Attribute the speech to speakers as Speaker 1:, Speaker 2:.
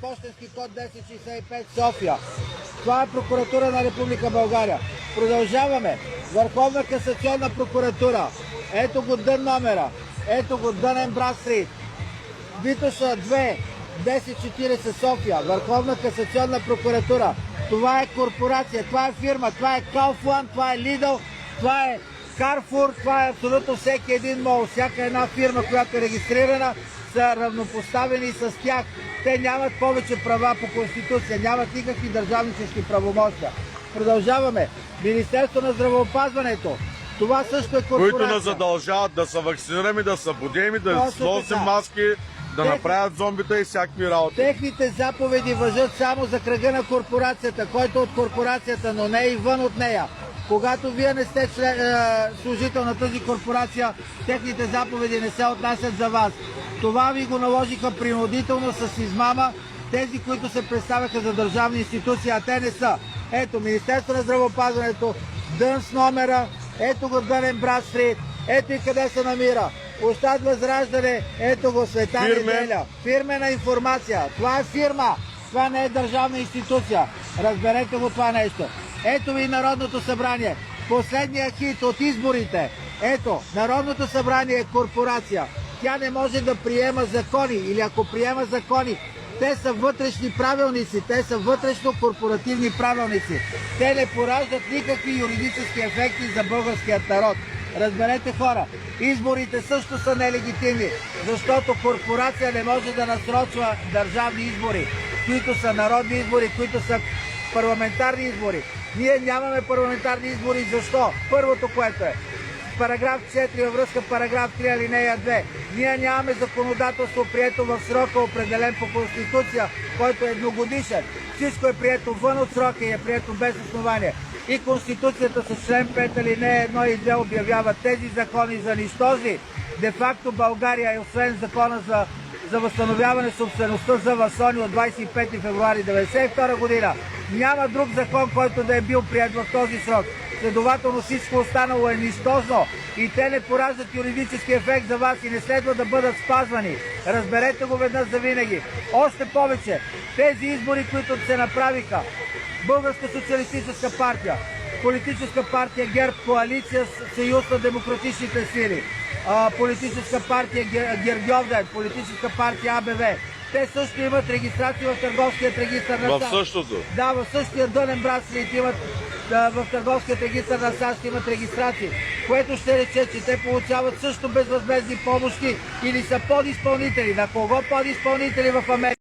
Speaker 1: Пощенски код 1065 София. Това е прокуратура на Република България. Продължаваме. Върховна касационна прокуратура. Ето го дън номера. Ето го Дън Брадрстрийт. Витоша 2, 1040 София. Върховна касационна прокуратура. Това е корпорация, това е фирма, това е Kaufland, това е Lidl, това е Carrefour, това е абсолютно всеки един мол. Всяка една фирма, която е регистрирана, са равнопоставени с тях. Те нямат повече права по Конституция, нямат никакви държавнически правомощия. Продължаваме. Министерство на здравеопазването. Това също е корпорация.
Speaker 2: Които ни задължават да се вакцинираме, да се будем, да носим маски, да направят зомбита и всякакви работи.
Speaker 1: Техните заповеди важат само за кръга на корпорацията, който е от корпорацията, но не и вън от нея. Когато вие не сте служител на тази корпорация, техните заповеди не се отнасят за вас. Това ви го наложиха принудително с измама тези, които се представяха за държавни институции, а те не са. Ето Министерство на здравеопазването, дън с номера, ето го Дън Брадрстрийт, ето и къде се намира. Площад Възраждане, ето го Света Неделя. Фирмена информация. Това е фирма. Това не е държавна институция. Разберете го това нещо. Ето ви Народното събрание. Последния хит от изборите. Ето, Народното събрание е корпорация. Тя не може да приема закони. Или ако приема закони, те са вътрешни правилници. Те са вътрешно-корпоративни правилници. Те не пораждат никакви юридически ефекти за българският народ. Разберете хора, изборите също са нелегитимни, защото корпорация не може да насрочва държавни избори, които са народни избори, които са парламентарни избори. Ние нямаме парламентарни избори. Защо? Първото, което е параграф 4 във връзка параграф 3 алинея 2. Ние нямаме законодателство прието в срока, определен по Конституция, който е едногодишен. Всичко е прието вън от срока и е прието без основание. И Конституцията с член 5 алинея 1 и 2 обявява тези закони за нищожни. Де-факто България, освен закона за възстановяване собствеността за масони от 25 февруари 1992 година, няма друг закон, който да е бил прият в този срок. Следователно всичко останало е нищожно и те не пораждат юридически ефект за вас и не следва да бъдат спазвани. Разберете го веднъж за винаги. Още повече, тези избори, които се направиха, Българска социалистическа партия, политическа партия ГЕРБ, коалиция с Съюз на демократичните сили, политическа партия Гергьовден, политическа партия АБВ. Те също имат регистрация в търговският регистър на САЩ.
Speaker 2: В същото?
Speaker 1: Да, в същия Дън Брадрстрийт имат в търговският регистър на САЩ имат регистрации, което ще рече, че те получават също безвъзмездни помощи или са подизпълнители. На кого подизпълнители в Америка?